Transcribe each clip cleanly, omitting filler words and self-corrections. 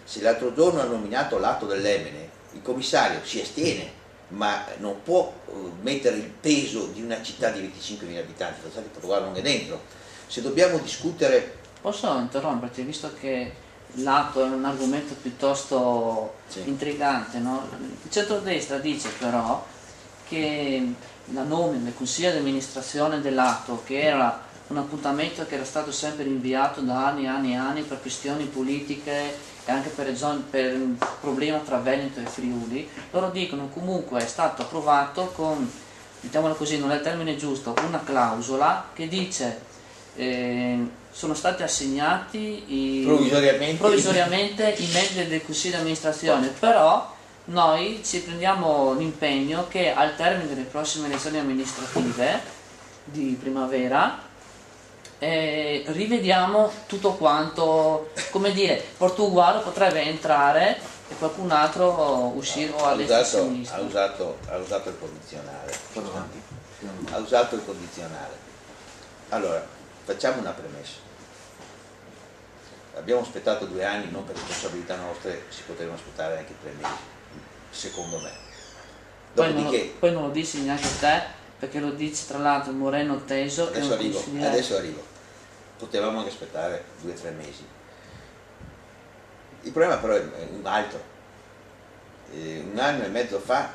Se l'altro giorno ha nominato l'atto dell'Emene, il commissario si astiene, ma non può mettere il peso di una città di 25.000 abitanti, pensate che Portogallo non è dentro. Se dobbiamo discutere... Posso interromperti, visto che l'atto è un argomento piuttosto intrigante, no? Il centrodestra dice però che la nomina del consiglio di amministrazione dell'atto, che era un appuntamento che era stato sempre rinviato da anni e anni e anni per questioni politiche e anche per un problema tra Veneto e Friuli, loro dicono comunque è stato approvato con, diciamolo così, non è il termine giusto, una clausola che dice sono stati assegnati provvisoriamente i membri del consiglio di amministrazione, però noi ci prendiamo l'impegno che al termine delle prossime elezioni amministrative di primavera rivediamo tutto quanto, come dire, Portogallo potrebbe entrare e qualcun altro uscire o a destra o a sinistra. Ha usato il condizionale. Ha usato il condizionale. Allora, facciamo una premessa. Abbiamo aspettato 2 anni, non per responsabilità nostre, si potevano aspettare anche 3 mesi, secondo me. Dopodiché, poi non lo dici neanche te, perché lo dice tra l'altro Moreno Teso. Adesso arrivo. Potevamo anche aspettare 2 o 3 mesi. Il problema però è un altro. 1 anno e mezzo fa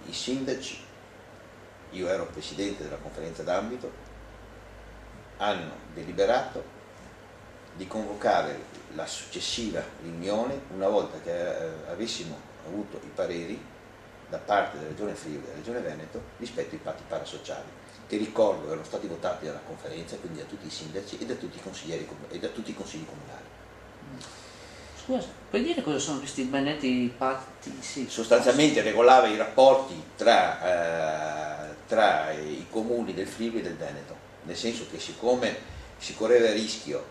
i sindaci, io ero presidente della conferenza d'ambito, hanno deliberato di convocare la successiva riunione una volta che avessimo avuto i pareri da parte della Regione Friuli e della Regione Veneto rispetto ai patti parasociali, che ricordo erano stati votati dalla conferenza, quindi da tutti i sindaci e da tutti i consiglieri e da tutti i consigli comunali. Scusa, puoi dire cosa sono questi benedetti patti? Sì, sostanzialmente regolava i rapporti tra i comuni del Friuli e del Veneto, nel senso che siccome si correva il rischio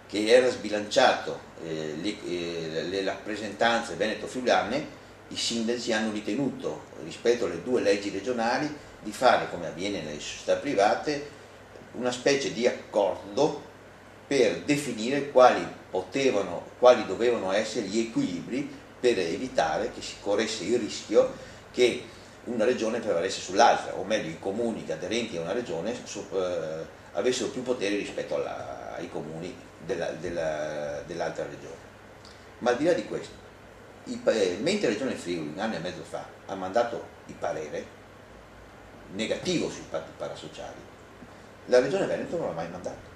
che era sbilanciato le rappresentanze veneto-friulane, i sindaci hanno ritenuto, rispetto alle 2 leggi regionali, di fare, come avviene nelle società private, una specie di accordo per definire quali dovevano essere gli equilibri per evitare che si corresse il rischio che una regione prevalesse sull'altra, o meglio i comuni aderenti a una regione avessero più poteri rispetto ai comuni dell'altra regione. Ma al di là di questo, mentre la Regione Friuli 1 anno e mezzo fa ha mandato il parere negativo sui patti parasociali, la Regione Veneto non l'ha mai mandato.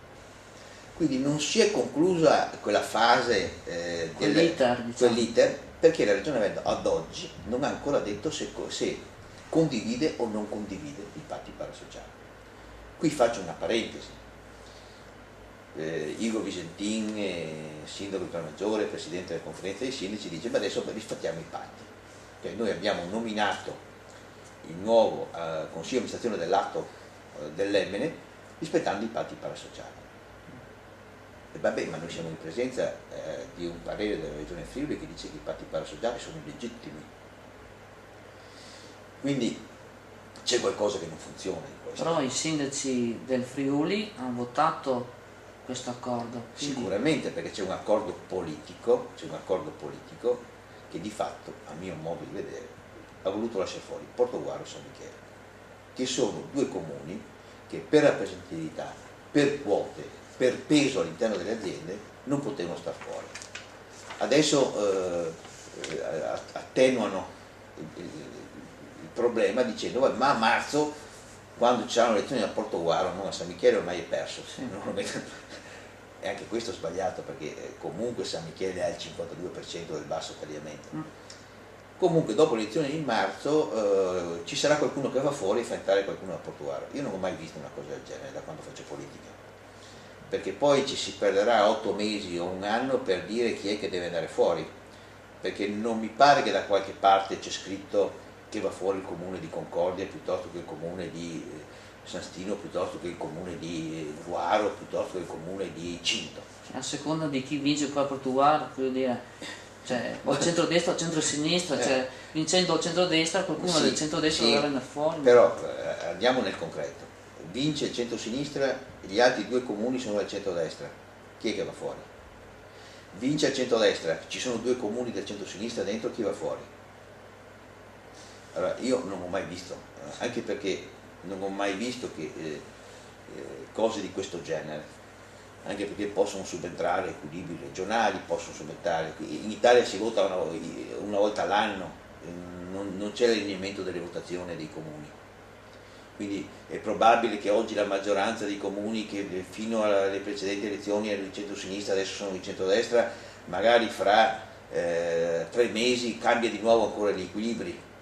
Quindi non si è conclusa quella fase quell'iter, perché la Regione Veneto ad oggi non ha ancora detto se condivide o non condivide i patti parasociali. Qui faccio una parentesi. Igor Visentin, sindaco di Tornaggiore, presidente della conferenza dei sindaci, dice: ma adesso rifattiamo i patti. Noi abbiamo nominato il nuovo consiglio di amministrazione dell'atto dell'Emene rispettando i patti parasociali. E vabbè, ma noi siamo in presenza di un parere della Regione Friuli che dice che i patti parasociali sono illegittimi. Quindi c'è qualcosa che non funziona in questo. Però i sindaci del Friuli hanno votato questo accordo. Quindi... Sicuramente, perché c'è un accordo politico che di fatto, a mio modo di vedere, ha voluto lasciare fuori Portogallo e San Michele, che sono 2 comuni che per rappresentatività, per quote, per peso all'interno delle aziende non potevano star fuori. Adesso attenuano il problema dicendo: ma a marzo, quando ci saranno le elezioni a Portogallo, non a San Michele, ormai è perso. Sì. E anche questo è sbagliato, perché comunque San Michele ha il 52% del basso tagliamento. Comunque dopo le elezioni di marzo ci sarà qualcuno che va fuori e fa entrare qualcuno a Portogallo. Io non ho mai visto una cosa del genere da quando faccio politica, perché poi ci si perderà 8 mesi o 1 anno per dire chi è che deve andare fuori, perché non mi pare che da qualche parte c'è scritto che va fuori il comune di Concordia piuttosto che il comune di San Stino, piuttosto che il comune di Guaro, piuttosto che il comune di Cinto. A seconda di chi vince qua a Portogallo, voglio dire, cioè, o centrodestra o centrosinistra, cioè, vincendo il centrodestra qualcuno del centrodestra deve andare fuori. Però andiamo nel concreto: vince il centrosinistra e gli altri 2 comuni sono del centrodestra, chi è che va fuori? vince il centrodestra, ci sono 2 comuni del centro-sinistra dentro, chi va fuori? Allora, io non ho mai visto, anche perché non ho mai visto che cose di questo genere, anche perché possono subentrare equilibri regionali, possono subentrare, in Italia si vota una volta all'anno, non c'è l'allineamento delle votazioni dei comuni, quindi è probabile che oggi la maggioranza dei comuni che fino alle precedenti elezioni erano di centro-sinistra, adesso sono di centrodestra, magari fra 3 mesi cambia di nuovo ancora gli equilibri.